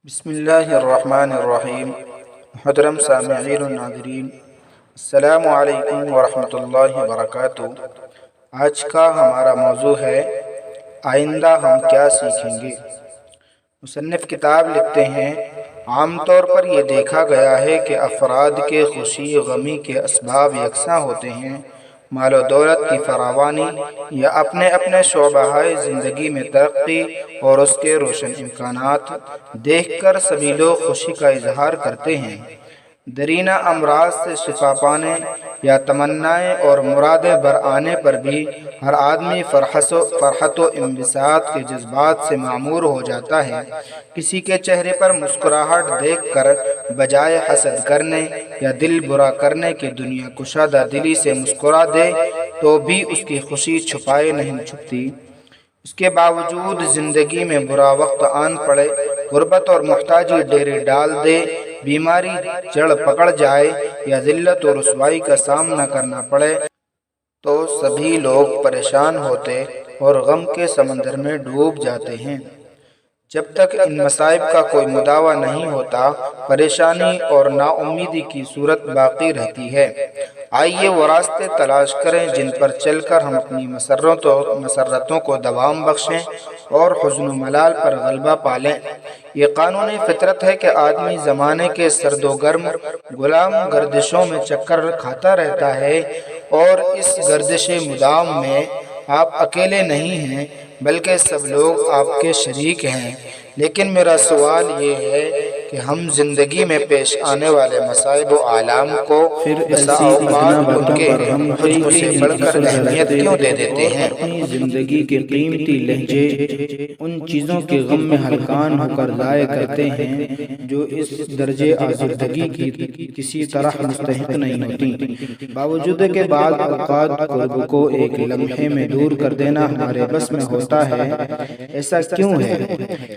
بسم اللہ الرحمن الرحیم۔ محترم سامعین و ناظرین، السلام علیکم ورحمۃ اللہ وبرکاتہ۔ آج کا ہمارا موضوع ہے آئندہ ہم کیا سیکھیں گے۔ مصنف کتاب لکھتے ہیں، عام طور پر یہ دیکھا گیا ہے کہ افراد کے خوشی غمی کے اسباب یکساں ہوتے ہیں۔ مال و دولت کی فراوانی یا اپنے اپنے شعبۂ زندگی میں ترقی اور اس کے روشن امکانات دیکھ کر سبھی لوگ خوشی کا اظہار کرتے ہیں۔ درینہ امراض سے شفا پانے یا تمنائیں اور مرادیں بر آنے پر بھی ہر آدمی فرحت و انبساط کے جذبات سے معمور ہو جاتا ہے۔ کسی کے چہرے پر مسکراہٹ دیکھ کر بجائے حسد کرنے یا دل برا کرنے کے دنیا کشادہ دلی سے مسکرا دے تو بھی اس کی خوشی چھپائے نہیں چھپتی۔ اس کے باوجود زندگی میں برا وقت آن پڑے، غربت اور محتاجی ڈیرے ڈال دے، بیماری جڑ پکڑ جائے یا ذلت و رسوائی کا سامنا کرنا پڑے تو سبھی لوگ پریشان ہوتے اور غم کے سمندر میں ڈوب جاتے ہیں۔ جب تک ان مصائب کا کوئی مداوع نہیں ہوتا، پریشانی اور نا امیدی کی صورت باقی رہتی ہے۔ آئیے وہ راستے تلاش کریں جن پر چل کر ہم اپنی مسرتوں کو دوام بخشیں اور حزن و ملال پر غلبہ پالیں۔ یہ قانون فطرت ہے کہ آدمی زمانے کے سرد و گرم غلام گردشوں میں چکر کھاتا رہتا ہے، اور اس گردش مدام میں آپ اکیلے نہیں ہیں بلکہ سب لوگ آپ کے شریک ہیں۔ لیکن میرا سوال یہ ہے کہ ہم زندگی میں پیش آنے والے مصائب و آلام کو ان کے حجم سے بڑھ کر اہمیت کیوں دے دیتے ہیں؟ اپنی زندگی کے قیمتی لہجے ان چیزوں کے غم میں ہلکان ہو کر ضائع کرتے ہیں جو اس درجے آزردگی کی کسی طرح مستحق نہیں ہوتی۔ باوجود کے بعد اوقات قرب کو ایک لمحے میں دور کر دینا ہمارے بس میں ہوتا ہے۔ ایسا کیوں ہے؟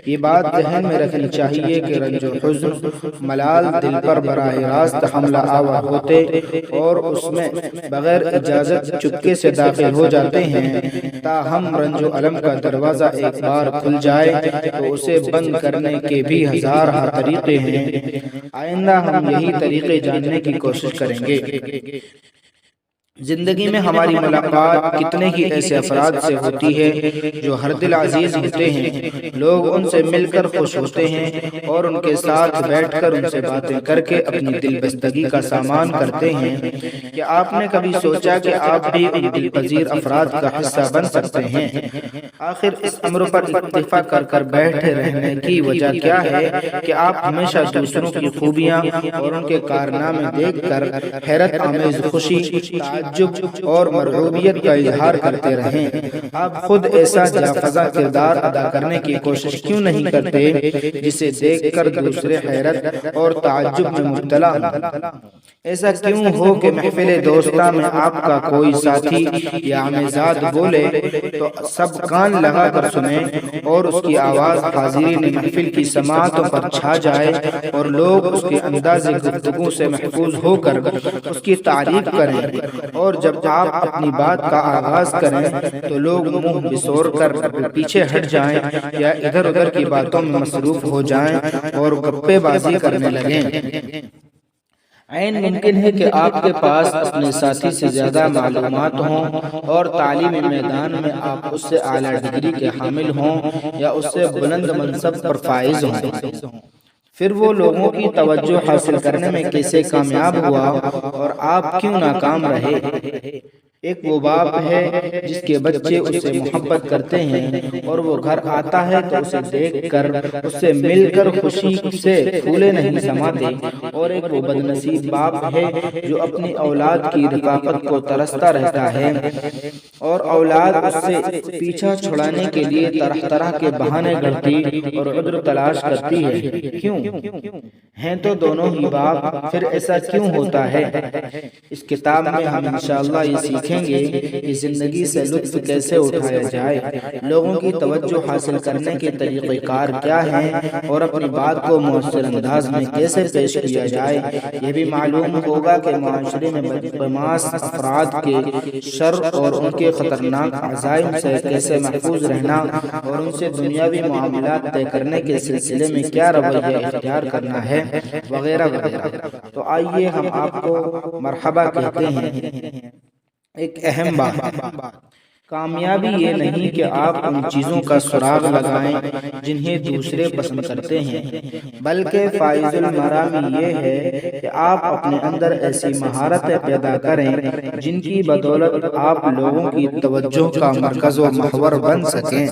یہ بات ذہن میں رکھنی چاہیے کہ رنج و حزن ملال دل پر براہ راست حملہ آور ہوتے اور اس میں بغیر اجازت چپکے سے داخل ہو جاتے ہیں۔ تاہم رنج و الم کا دروازہ ایک بار کھل جائے تو اسے بند کرنے کے بھی ہزار طریقے ہیں۔ آئندہ ہم یہی طریقے جاننے کی کوشش کریں گے۔ زندگی میں ہماری ملاقات کتنے ہی ایسے افراد سے ہوتی ہے جو ہر دل عزیز ہوتے ہیں۔ لوگ ان سے مل کر خوش ہوتے ہیں اور ان کے ساتھ بیٹھ کر ان سے باتیں کر کے اپنی دل بستگی کا سامان کرتے ہیں۔ کیا آپ نے کبھی سوچا کہ آپ بھی ان دل پذیر افراد کا حصہ بن سکتے ہیں؟ آخر اس امر پر اتفاق کر کر بیٹھے رہنے کی وجہ کیا ہے کہ آپ ہمیشہ دوسروں کی خوبیاں اور ان کے کارنامے دیکھ کر حیرت آمیز خوشی، تعجب اور مرغوبیت کا اظہار کرتے رہیں۔ آپ خود ایسا جافزا کردار ادا کرنے کی کوشش کیوں نہیں کرتے جسے دیکھ کر دوسرے حیرت اور تعجب میں مبتلا ہوں؟ ایسا کیوں ہو کہ محفل دوستاں میں آپ کا کوئی ساتھی یا عمیزاد بولے تو سب کان لگا کر سنیں اور اس کی آواز حاضرین محفل کی سماعتوں پر چھا جائے اور لوگ اس کے انداز گفتگو سے محفوظ ہو کر اس کی تعریف کریں، اور جب آپ اپنی بات کا آغاز کریں تو لوگ منہ بسور کر پیچھے ہٹ جائیں یا ادھر ادھر کی باتوں میں مصروف ہو جائیں اور گپے بازی کرنے لگیں۔ عین ممکن ہے کہ آپ کے پاس اپنے ساتھی سے زیادہ معلومات ہوں اور تعلیمی میدان میں آپ اس سے اعلیٰ ڈگری کے حامل ہوں یا اس سے بلند منصب پر فائز ہوں۔ پھر وہ لوگوں کی توجہ حاصل کرنے میں کیسے کامیاب ہوا اور آپ کیوں ناکام رہے؟ ایک وہ باپ ہے جس کے بچے اس سے محبت کرتے ہیں اور وہ گھر آتا ہے تو اسے دیکھ کر اس سے مل کر خوشی سے پھولے نہیں سماتے، اور ایک وہ بدنصیب باپ ہے جو اپنی اولاد کی رفاقت کو ترستا رہتا ہے اور اولاد اس سے پیچھا چھڑانے کے لیے طرح طرح کے بہانے گھڑتی اور عذر تلاش کرتی ہے۔ کیوں ہیں تو دونوں ہی باپ، پھر ایسا کیوں ہوتا ہے؟ اس کتاب میں ہم انشاءاللہ یہ سیکھیں سیکھیں گے کہ زندگی سے لطف کیسے اٹھایا جائے، لوگوں کی توجہ حاصل کرنے کے طریقہ کار کیا ہیں اور اپنی بات کو مؤثر انداز میں کیسے پیش کیا جائے۔ یہ بھی معلوم ہوگا کہ معاشرے میں بدمعاش افراد کے شر اور ان کے خطرناک عزائم سے کیسے محفوظ رہنا اور ان سے دنیاوی معاملات طے کرنے کے سلسلے میں کیا رویہ اختیار کرنا ہے، وغیرہ وغیرہ۔ تو آئیے ہم آپ کو مرحبا کہتے ہیں۔ ایک اہم بات، کامیابی یہ نہیں کہ آپ ان چیزوں کا سراغ لگائیں جنہیں دوسرے پسند کرتے ہیں، بلکہ فائز المرام یہ ہے کہ آپ اپنے اندر ایسی مہارتیں پیدا کریں جن کی بدولت آپ لوگوں کی توجہ کا مرکز و محور بن سکیں۔